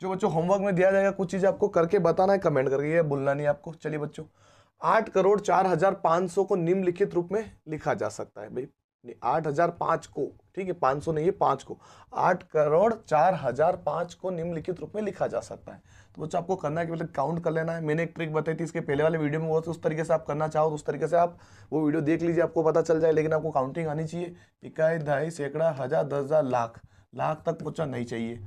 जो बच्चों होमवर्क में दिया जाएगा कुछ चीज़ आपको करके बताना है, कमेंट करके, ये भूलना नहीं आपको। चलिए बच्चों, 8,04,500 को निम्नलिखित रूप में लिखा जा सकता है भाई, 8,005 को, ठीक है, 500 नहीं है, 5 को, 8,04,500 को निम्नलिखित रूप में लिखा जा सकता है। तो बच्चों आपको करना है कि मतलब काउंट कर लेना है। मैंने एक ट्रिक बताई थी इसके पहले वाले वीडियो में, वो उस तरीके से आप करना चाहो तो उस तरीके से आप वो वीडियो देख लीजिए, आपको पता चल जाए। लेकिन आपको काउंटिंग आनी चाहिए, इकाई, दहाई, सैकड़ा, हजार, 10,000, लाख, लाख तक पहुंचा नहीं चाहिए।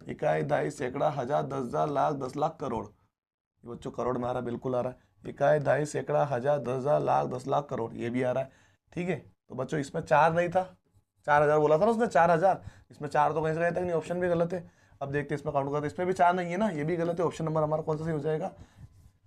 इकाई, दहाई, सैकड़ा, हजार, 10,000, लाख, 10 लाख, करोड़, ये बच्चों करोड़ में आ रहा है, बिल्कुल आ रहा है। इकाई, दहाई, सैकड़ा, हजार, 10,000, लाख, 10 लाख, करोड़, ये भी आ रहा है, ठीक है। तो बच्चों इसमें 4 नहीं था, 4,000 बोला था ना उसने, 4,000, इसमें 4 तो कहीं से गए तक नहीं, ऑप्शन भी गलत है। अब देखते हैं इसमें काउंट करते, इसमें भी 4 नहीं है ना, ये भी गलत है। ऑप्शन नंबर हमारा कौन सा सही हो जाएगा,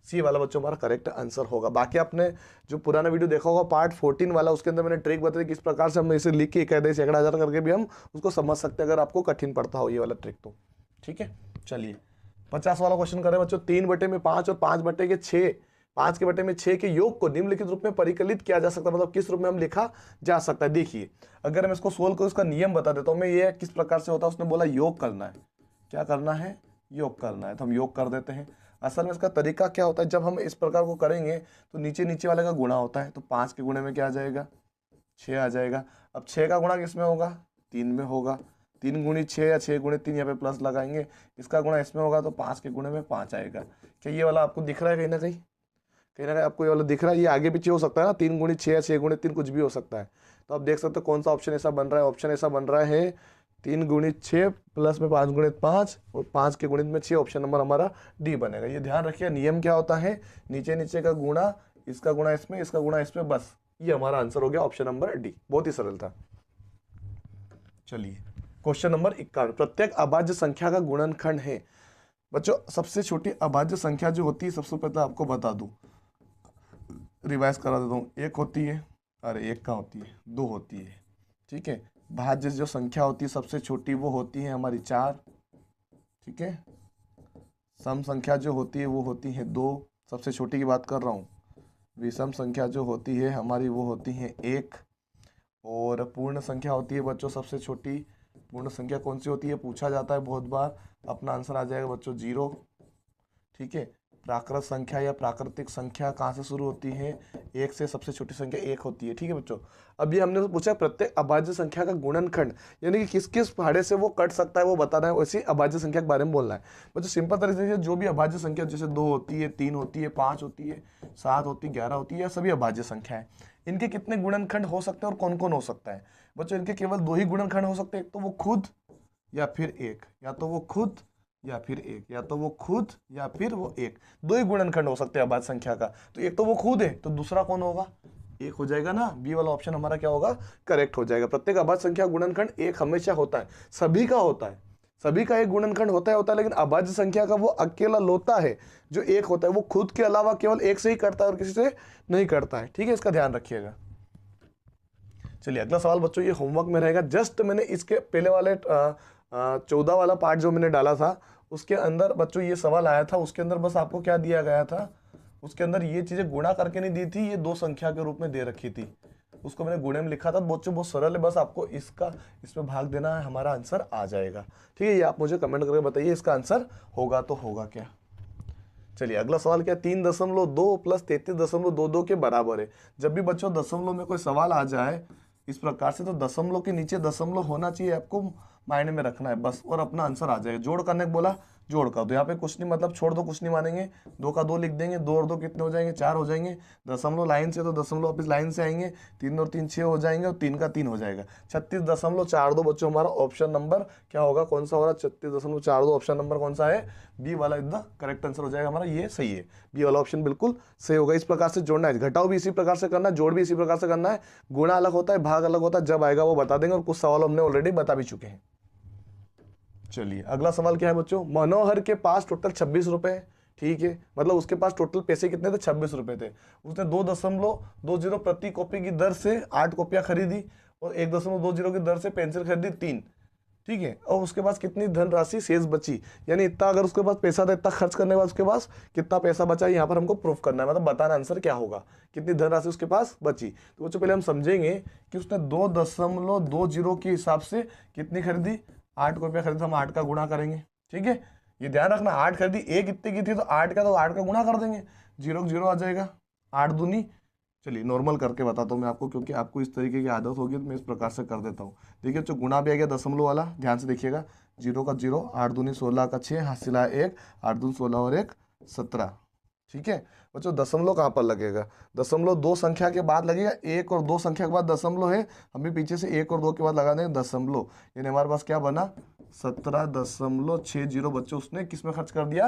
सी वाला बच्चों हमारा करेक्ट आंसर होगा। बाकी आपने जो पुराना वीडियो देखा होगा पार्ट 14 वाला, उसके अंदर मैंने ट्रिक बताई किस प्रकार से हम इसे लिख के इकाई, दहाई, सैकड़ा, हजार करके भी हम उसको समझ सकते हैं, अगर आपको कठिन पड़ता हो ये वाला ट्रिक तो, ठीक है। चलिए 50 वाला क्वेश्चन करें बच्चों, 3/5 और 5/6, 5/6 के योग को निम्नलिखित रूप में परिकलित किया जा सकता है, मतलब किस रूप में हम लिखा जा सकता है। देखिए अगर मैं इसको सोल्व करूं, इसका नियम बता देता हूं मैं, ये किस प्रकार से होता है। उसने बोला योग करना है, क्या करना है, योग करना है, तो हम योग कर देते हैं। असल में इसका तरीका क्या होता है, जब हम इस प्रकार को करेंगे तो नीचे नीचे वाले का गुणा होता है, तो 5 के गुणे में क्या आ जाएगा, 6 आ जाएगा। अब 6 का गुणा किस में होगा, 3 में होगा, 3 गुणी 6 या 6 गुणे 3, यहाँ पे प्लस लगाएंगे, इसका गुणा इसमें होगा तो 5 के गुणे में 5 आएगा। क्या ये वाला आपको दिख रहा है कहीं ना कहीं, कहीं ना कहीं आपको ये वाला दिख रहा है, ये आगे पीछे हो सकता है ना, 3 गुणी 6 या 6 गुणे 3 कुछ भी हो सकता है। तो आप देख सकते हो कौन सा ऑप्शन ऐसा बन रहा है, ऑप्शन ऐसा बन रहा है 3 गुणी 6 प्लस में 5 गुणित 5 और 5 के गुणित में 6, ऑप्शन नंबर हमारा डी बनेगा। ये ध्यान रखिए, नियम क्या होता है, नीचे नीचे का गुणा, इसका गुणा इसमें, इसका गुणा इसमें, बस ये हमारा आंसर हो गया ऑप्शन नंबर डी, बहुत ही सरल था। चलिए क्वेश्चन नंबर 51, प्रत्येक अभाज्य संख्या का गुणनखंड है। बच्चों सबसे छोटी अभाज्य संख्या जो होती है, सबसे पहले आपको बता दूं, रिवाइज करा देता हूँ, 1 होती है, अरे 1 कहाँ होती है, 2 होती है, ठीक है। भाज्य जो संख्या होती है सबसे छोटी वो होती है हमारी 4, ठीक है। सम संख्या जो होती है वो होती है 2, सबसे छोटी की बात कर रहा हूँ। विषम संख्या जो होती है हमारी वो होती है 1, और पूर्ण संख्या होती है बच्चों सबसे छोटी। पूर्ण संख्या कौन सी होती है, पूछा जाता है बहुत बार, अपना आंसर आ जाएगा बच्चों 0, ठीक है। प्राकृत संख्या या प्राकृतिक संख्या कहाँ से शुरू होती है, 1 से, सबसे छोटी संख्या 1 होती है, ठीक है बच्चों। अभी हमने पूछा प्रत्येक अभाज्य संख्या का गुणनखंड, यानी कि किस किस पहाड़े से वो कट सकता है वो बताना है, वैसी अभाज्य संख्या के बारे में बोलना है बच्चों। सिंपल तरीके से जो भी अभाज्य संख्या, जैसे 2 होती है, 3 होती है, 5 होती है, 7 होती है, 11 होती है, यह सभी अभाज्य संख्या है। इनके कितने गुणनखंड हो सकते हैं और कौन कौन हो सकता है बच्चों, इनके केवल 2 ही गुणनखंड हो सकते हैं, एक तो वो खुद या फिर एक, या तो वो खुद या फिर एक, या तो वो खुद या फिर वो एक, 2 ही गुणनखंड हो सकते हैं अभाज्य संख्या का। तो एक तो वो खुद है, तो दूसरा कौन होगा, एक हो जाएगा ना, बी वाला ऑप्शन हमारा क्या होगा, करेक्ट हो जाएगा। प्रत्येक अभाज्य संख्या गुणनखंड एक हमेशा होता है, सभी का होता है, सभी का एक गुणनखंड होता है, लेकिन अभाज्य संख्या का वो अकेला लोता है जो एक होता है, वो खुद के अलावा केवल एक से ही करता है और किसी से नहीं करता है, ठीक है, इसका ध्यान रखिएगा। चलिए अगला सवाल बच्चों, ये होमवर्क में रहेगा, जस्ट मैंने इसके पहले वाले 14 वाला पार्ट जो मैंने डाला था उसके अंदर बच्चों ये सवाल आया था, उसके अंदर बस आपको क्या दिया गया था, उसके अंदर ये चीजें गुणा करके नहीं दी थी, ये 2 संख्या के रूप में दे रखी थी, उसको मैंने गुणे में लिखा था। बच्चों बहुत सरल है, बस आपको इसमें भाग देना है, हमारा आंसर आ जाएगा, ठीक है। ये आप मुझे कमेंट करके बताइए इसका आंसर होगा तो होगा क्या। चलिए अगला सवाल क्या, 3.2 प्लस 33.22 के बराबर है। जब भी बच्चों दशमलव में कोई सवाल आ जाए इस प्रकार से, तो दशमलव के नीचे दशमलव होना चाहिए, आपको मायने में रखना है बस, और अपना आंसर आ जाएगा। जोड़ करने को बोला, जोड़ कर दो, यहाँ पे कुछ नहीं, मतलब छोड़ दो, कुछ नहीं मानेंगे, 2 का 2 लिख देंगे, 2 और 2 कितने हो जाएंगे, 4 हो जाएंगे। दशमलव लाइन से तो दशमलव वापिस लाइन से आएंगे, 3 और 3 6 हो जाएंगे, और 3 का 3 हो जाएगा, 36.42 बच्चों हमारा ऑप्शन नंबर क्या होगा, कौन सा होगा, 36.42 ऑप्शन नंबर कौन सा है, बी वाला एकदम करेक्ट आंसर हो जाएगा हमारा, ये सही है, बी वाला ऑप्शन बिल्कुल सही होगा। इस प्रकार से जोड़ना है, घटाव भी इसी प्रकार से करना है, जोड़ भी इसी प्रकार से करना है, गुणा अलग होता है, भाग अलग होता है, जब आएगा वो बता देंगे, और कुछ सवाल हमने ऑलरेडी बता भी चुके हैं। चलिए अगला सवाल क्या है बच्चों, मनोहर के पास टोटल 26 रुपए है, ठीक है, मतलब उसके पास टोटल पैसे कितने थे, 26 रुपए थे। उसने 2.20 प्रति कॉपी की दर से 8 कॉपियां खरीदी, और 1.20 की दर से पेंसिल खरीदी 3, ठीक है। और उसके पास कितनी धनराशि शेष बची, यानी इतना अगर उसके पास पैसा था, इतना खर्च करने के बाद उसके पास कितना पैसा बचा, यहाँ पर हमको प्रूफ करना है, मतलब बताना आंसर क्या होगा, कितनी धनराशि उसके पास बची। तो बच्चों पहले हम समझेंगे कि उसने 2.20 के हिसाब से कितनी खरीदी, 8 कॉपियां खरीदी, हम 8 का गुणा करेंगे, ठीक है। ये ध्यान रखना, 8 खरीदी, एक कितने की थी तो 8 का, तो 8 का गुणा कर देंगे, 0 0 आ जाएगा, 8 दूनी। चलिए नॉर्मल करके बताता हूँ मैं आपको, क्योंकि आपको इस तरीके की आदत होगी तो मैं इस प्रकार से कर देता हूँ। देखिए जो गुणा भी आ गया दशमलव वाला, ध्यान से देखिएगा, 0 का 0, 8 दूनी 16 का 6, हासिला 1, 8 दूनी 16 और 1 17। ठीक है बच्चों, दशमलव कहाँ पर लगेगा? दशमलव दो संख्या के बाद लगेगा, एक और दो संख्या के बाद दशमलव है, हम भी पीछे से एक और दो के बाद लगा देंगे दशमलव, यानी हमारे पास क्या बना 17.60 बच्चों उसने किस में खर्च कर दिया?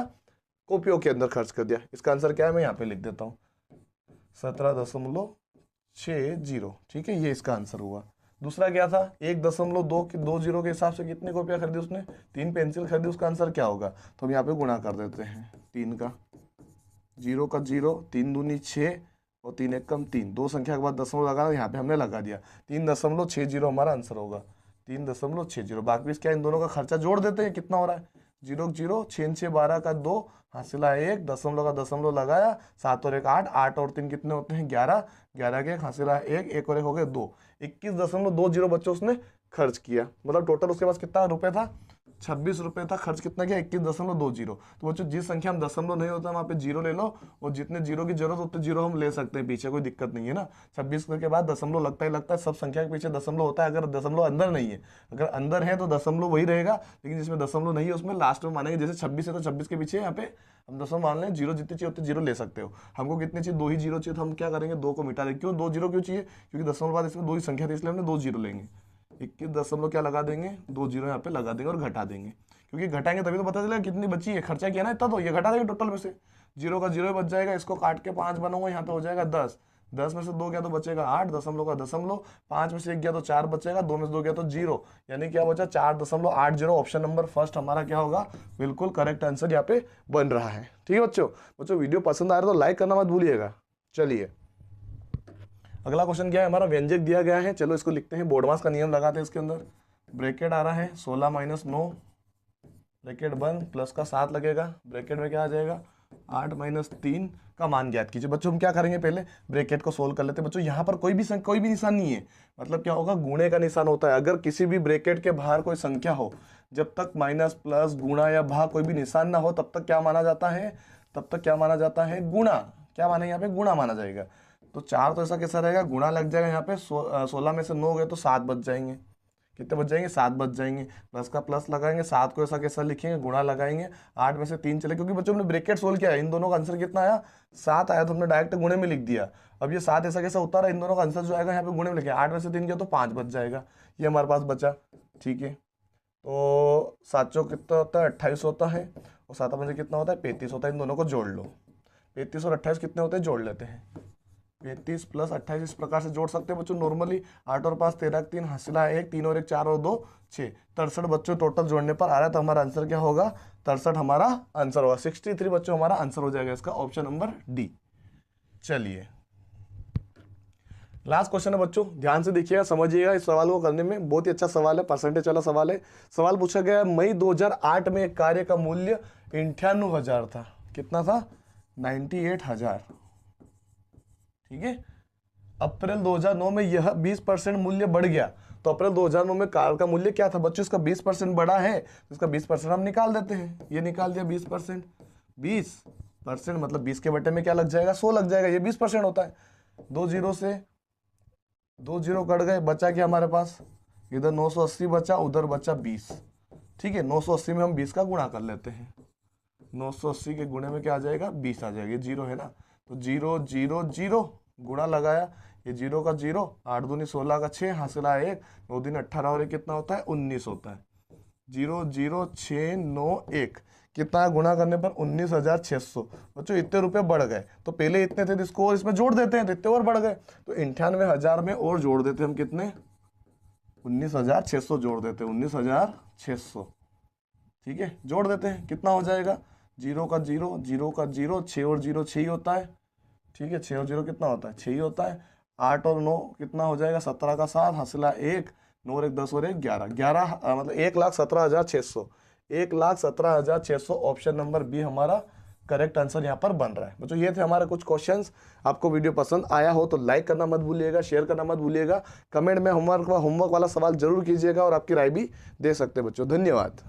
कॉपियों के अंदर खर्च कर दिया। इसका आंसर क्या है मैं यहाँ पे लिख देता हूँ 17.60। ठीक है, ये इसका आंसर हुआ। दूसरा क्या था 1.2 के हिसाब से कितनी कॉपियाँ खरीदी उसने? 3 पेंसिल खरीदी, उसका आंसर क्या होगा? तो हम यहाँ पे गुणा कर देते हैं 3 का 0 का 0, 3 दूनी 6 और 3 एक कम 3, दो संख्या के बाद दशमलव लगाना, यहाँ पे हमने लगा दिया 3.60 हमारा आंसर होगा 3.60। बाकी क्या इन दोनों का खर्चा जोड़ देते हैं, कितना हो रहा है 0 0, 6 6 12 का 2, हासिला 1, दशमलव का दशमलव लगाया, 7 और 1 8, 8 और 3 कितने होते हैं 11, 11 के हासिला 1, 1 और 1 हो गए 2, 21.20 बच्चों उसने खर्च किया। मतलब टोटल उसके पास कितना रुपए था? 26 रुपये था। खर्च कितना किया? 21.20। तो बच्चों जिस संख्या में दशमलव नहीं होता वहाँ पे जीरो ले लो, और जितने जीरो की जरूरत उतने जीरो हम ले सकते हैं पीछे, कोई दिक्कत नहीं है ना। 26 के बाद दशमलव लगता ही लगता है, सब संख्या के पीछे दशमलव होता है। अगर दशमलव अंदर नहीं है, अगर अंदर है तो दशमलव वही रहेगा, लेकिन जिसमें दशमलव नहीं है उसमें लास्ट में मानेंगे। जैसे 26 है तो 26 के पीछे यहाँ पे हम दशमलव मान लें, जीरो जितने चाहिए उतने जीरो ले सकते हो। हमको कितने चाहिए? 2 ही जीरो चाहिए, तो हम क्या करेंगे 2 को मिटा देंगे। क्यों 2 जीरो क्यों चाहिए? क्योंकि दशमलव बाद इसमें 2 ही संख्या थी, इसलिए हमने 2 जीरो लेंगे। 21 क्या लगा देंगे? 2 जीरो यहाँ पे लगा देंगे और घटा देंगे, क्योंकि घटाएंगे तभी तो पता चलेगा कितनी बची है। खर्चा किया ना इतना, तो ये घटा देंगे टोटल में से, 0 का 0 बच जाएगा। इसको काट के 5 बनाऊंगा, यहाँ पे हो जाएगा 10, 10 में से 2 गया तो बचेगा 8, दशमलव का दशमलव, 5 में से 1 गया तो 4 बचेगा, 2 में से 2 गया तो 0, यानी क्या बचा 4.80। ऑप्शन नंबर फर्स्ट हमारा क्या होगा? बिल्कुल करेक्ट आंसर यहाँ पे बन रहा है। ठीक है बच्चों वीडियो पसंद आ रहा है तो लाइक करना मत भूलिएगा। चलिए अगला क्वेश्चन क्या है हमारा? व्यंजक दिया गया है, चलो इसको लिखते हैं। बोर्डमास का नियम लगाते हैं। इसके अंदर ब्रैकेट आ रहा है 16 - 9, ब्रैकेट बंद, प्लस का 7 लगेगा, ब्रैकेट में क्या आ जाएगा 8 - 3 का मान ज्ञात कीजिए। बच्चों हम क्या करेंगे, पहले ब्रैकेट को सोल्व कर लेते हैं। बच्चों यहाँ पर कोई भी निशान नहीं है, मतलब क्या होगा गुणे का निशान होता है। अगर किसी भी ब्रैकेट के बाहर कोई संख्या हो, जब तक माइनस प्लस गुणा या भाग कोई भी निशान ना हो तब तक क्या माना जाता है? तब तक क्या माना जाता है? गुणा। क्या माना यहाँ पे? गुणा माना जाएगा। तो 4 तो ऐसा कैसा रहेगा? गुणा लग जाएगा। यहाँ पे 16 में से 9 गए तो 7 बच जाएंगे। कितने बच जाएंगे? 7 बच जाएंगे। प्लस का प्लस लगाएंगे, 7 को ऐसा कैसा लिखेंगे? गुणा लगाएंगे। 8 में से 3 चले, क्योंकि बच्चों हमने ब्रैकेट सोल्व किया है। इन दोनों का आंसर कितना आया? 7 आया, तो हमने डायरेक्ट गुणे में लिख दिया। अब ये 7 ऐसा कैसा उतारा? इन दोनों का आंसर जो आएगा यहाँ पे गुणे में लिखे। 8 में से 3 किया तो 5 बच जाएगा, ये हमारे पास बचा। ठीक है, तो 7 चौक कितना होता है? 28 होता है, और 7 में से कितना होता है? 35 होता है। इन दोनों को जोड़ लो, 35 और 28 कितने होते हैं? जोड़ लेते हैं। 35 + 28 इस प्रकार से जोड़ सकते हैं बच्चों नॉर्मली। 8 और 5 13, 3 हासिला 1, 3 और 1 4 और 2 6, 63 बच्चों टोटल जोड़ने पर आ रहा है। तो हमारा आंसर क्या होगा? 63 हमारा आंसर होगा। 63 बच्चों हमारा आंसर हो जाएगा इसका, ऑप्शन नंबर डी। चलिए लास्ट क्वेश्चन है बच्चों, ध्यान से देखिएगा, समझिएगा। इस सवाल को करने में बहुत ही अच्छा सवाल है, परसेंटेज वाला सवाल है। सवाल पूछा गया मई 2008 में एक कार्य का मूल्य 98,000 था। कितना था? 98,000। ठीक है, अप्रैल 2009 में यह 20% मूल्य बढ़ गया। तो अप्रैल 2009 में कार का मूल्य क्या था बच्चों? इसका 20% बढ़ा है, तो इसका 20% हम निकाल देते हैं। ये निकाल दिया 20%, 20% मतलब 20 के बटे में क्या लग जाएगा? 100 लग जाएगा। ये 20% होता है। 2 जीरो से 2 जीरो कट गए, बचा क्या हमारे पास? इधर 980 बचा, उधर बचा 20। ठीक है, 980 में हम 20 का गुणा कर लेते हैं। 980 के गुणे में क्या आ जाएगा? 20 आ जाएगा। ये जीरो है ना, तो 0 0 0 गुणा लगाया, ये 0 का 0, 8 दूनी 16 का 6, हासिला 1, 9 दिन 18 और 1 कितना होता है? 19 होता है। 0 0 6 9 1 कितना गुणा करने पर? 19,600। बच्चों इतने रुपए बढ़ गए, तो पहले इतने थे, इसको और इसमें जोड़ देते हैं तो इतने और बढ़ गए। तो 98,000 में और जोड़ देते हम कितने? 19,600 जोड़ देते हैं, 19,600। ठीक है, जोड़ देते हैं, कितना हो जाएगा? 0 का 0, 0 का 0, 6 और 0 6 ही होता है। ठीक है, 6 और 0 कितना होता है? 6 ही होता है। 8 और 9 कितना हो जाएगा? 17 का 7, हासिला 1, 9 और 1 10 और 1 11, 11 मतलब 1,17,600, 1,17,600। ऑप्शन नंबर बी हमारा करेक्ट आंसर यहाँ पर बन रहा है। बच्चों ये थे हमारे कुछ क्वेश्चंस। आपको वीडियो पसंद आया हो तो लाइक करना मत भूलिएगा, शेयर करना मत भूलिएगा, कमेंट में होमवर्क वाला सवाल जरूर कीजिएगा और आपकी राय भी दे सकते हैं बच्चों। धन्यवाद।